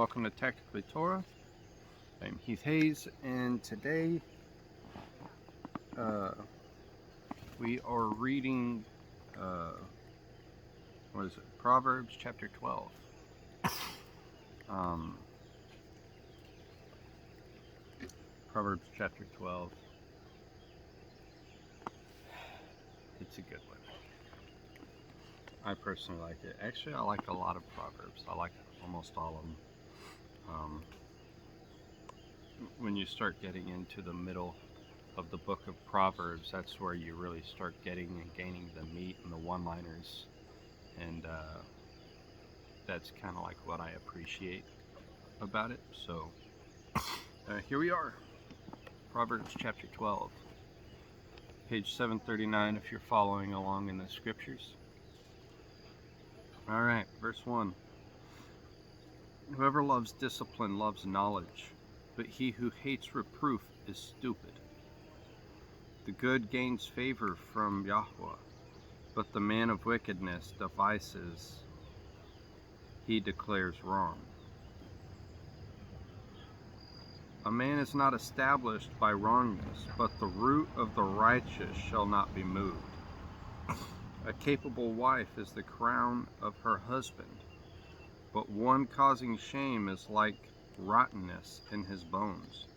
welcome to Tactically Torah. I'm Heath Hayes, and today we are reading, Proverbs chapter 12. Proverbs chapter 12. It's a good one. I personally like it. Actually, I like a lot of Proverbs. I like almost all of them. When you start getting into the middle of the book of Proverbs, that's where you really start getting and gaining the meat and the one-liners. And that's kind of like what I appreciate about it. So here we are. Proverbs chapter 12. Page 739 if you're following along in the scriptures. Alright, verse 1. Whoever loves discipline loves knowledge, but he who hates reproof is stupid. The good gains favor from Yahweh, but the man of wickedness devises, he declares wrong. A man is not established by wrongness, but the root of the righteous shall not be moved. A capable wife is the crown of her husband, but one causing shame is like rottenness in his bones.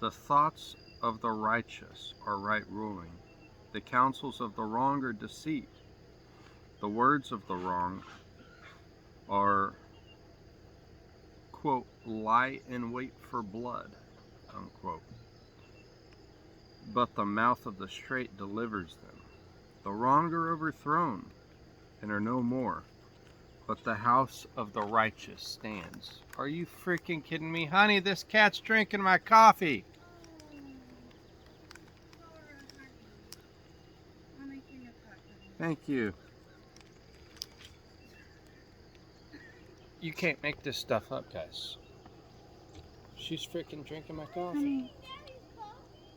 The thoughts of the righteous are right ruling. The counsels of the wrong are deceit. The words of the wrong are, quote, lie in wait for blood, unquote. But the mouth of the straight delivers them. The wrong are overthrown and are no more, but the house of the righteous stands. Are you freaking kidding me? Honey, this cat's drinking my coffee. Thank you. You can't make this stuff up, guys. She's freaking drinking my coffee.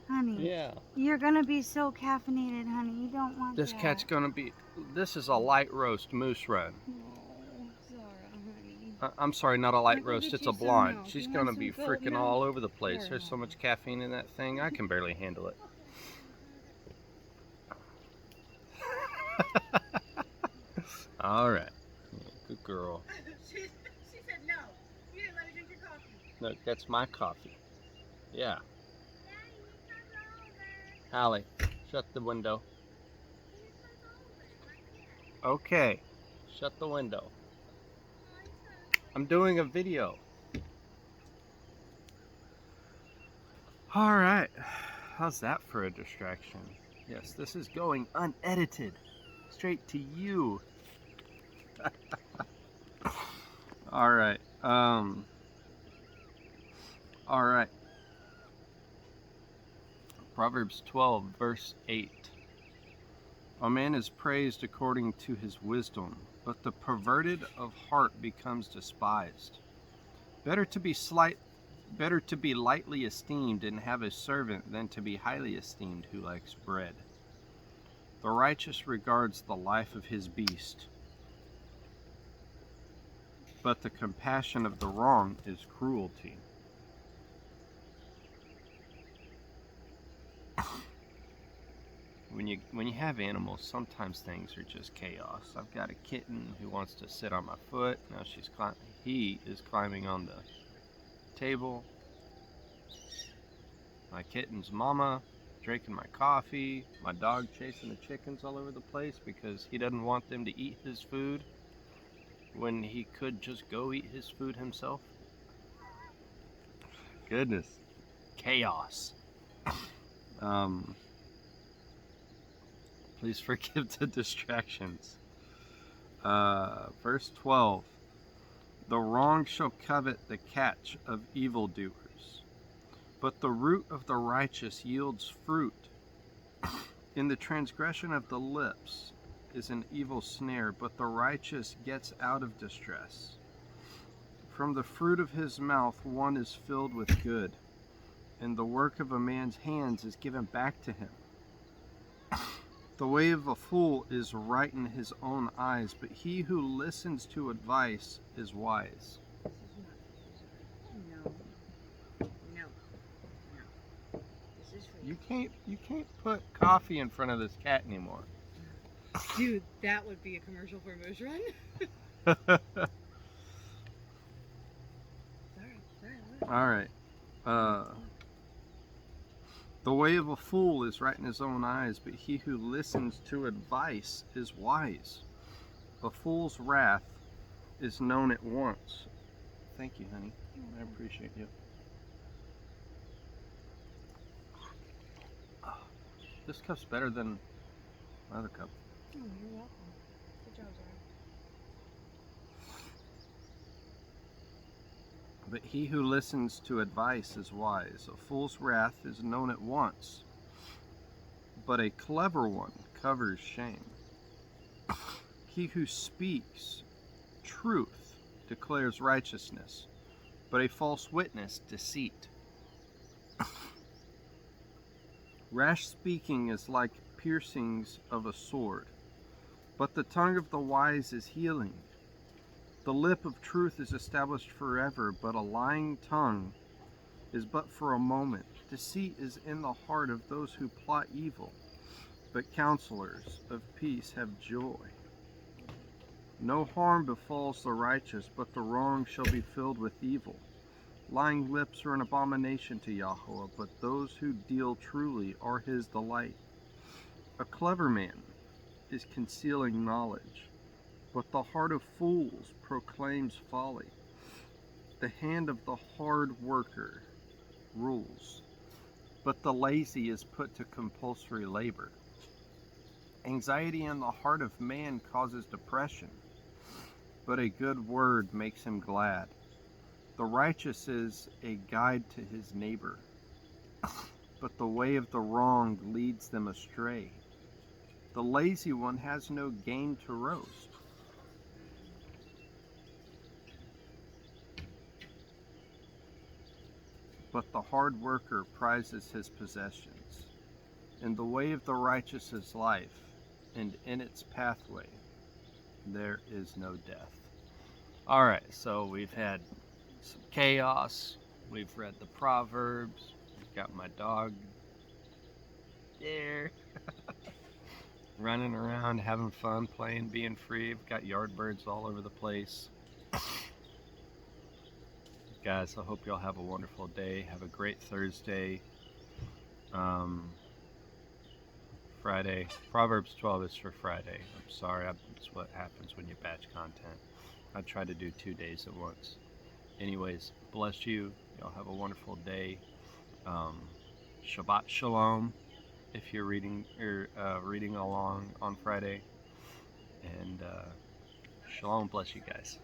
Honey, yeah. You're gonna be so caffeinated, honey. You don't want this that. Cat's gonna be. This is a light roast moose red. No, Zara, honey. I'm sorry, not a light roast. It's a blonde. Milk. She's You gonna want be some goat freaking milk? all over the place. Here, There's so much caffeine in that thing. I can barely handle it. All right. Yeah, good girl. She said no. You didn't let me drink your coffee. Look, that's my coffee. Yeah. Hallie, shut the window. Okay. Shut the window. I'm doing a video. All right. How's that for a distraction? Yes, this is going unedited. Straight to you. All right. All right. Proverbs 12, verse 8. A man is praised according to his wisdom, but the perverted of heart becomes despised. Better to be lightly esteemed and have a servant than to be highly esteemed who likes bread. The righteous regards the life of his beast, but the compassion of the wrong is cruelty. When you have animals, sometimes things are just chaos. I've got a kitten who wants to sit on my foot. Now he is climbing on the table. My kitten's mama drinking my coffee. My dog chasing the chickens all over the place because he doesn't want them to eat his food when he could just go eat his food himself. Goodness. Chaos. Please forgive the distractions. Verse 12. The wrong shall covet the catch of evildoers, but the root of the righteous yields fruit. In the transgression of the lips is an evil snare, but the righteous gets out of distress. From the fruit of his mouth one is filled with good, and the work of a man's hands is given back to him. The way of a fool is right in his own eyes, but he who listens to advice is wise. This is not for Zara. No. No. This is for You can't put coffee in front of this cat anymore. Dude, that would be a commercial for Moose Run. All right. The way of a fool is right in his own eyes, but he who listens to advice is wise. A fool's wrath is known at once. Thank you, honey. I appreciate you. This cup's better than my other cup. Oh, you're welcome. Good job, Zara. But he who listens to advice is wise. A fool's wrath is known at once, but a clever one covers shame. He who speaks truth declares righteousness, but a false witness deceit. Rash speaking is like piercings of a sword, but the tongue of the wise is healing. The lip of truth is established forever, but a lying tongue is but for a moment. Deceit is in the heart of those who plot evil, but counselors of peace have joy. No harm befalls the righteous, but the wrong shall be filled with evil. Lying lips are an abomination to Yahweh, but those who deal truly are his delight. A clever man is concealing knowledge, but the heart of fools proclaims folly. The hand of the hard worker rules, but the lazy is put to compulsory labor. Anxiety in the heart of man causes depression, but a good word makes him glad. The righteous is a guide to his neighbor, but the way of the wrong leads them astray. The lazy one has no game to roast, but the hard worker prizes his possessions. In the way of the righteous is life, and in its pathway there is no death. All right, so we've had some chaos. We've read the Proverbs. We've got my dog there running around, having fun, playing, being free. We've got yard birds all over the place. Guys, I hope y'all have a wonderful day. Have a great Thursday. Friday. Proverbs 12 is for Friday. I'm sorry. That's what happens when you batch content. I try to do 2 days at once. Anyways, bless you. Y'all have a wonderful day. Shabbat Shalom if you're reading along on Friday. And Shalom. Bless you guys.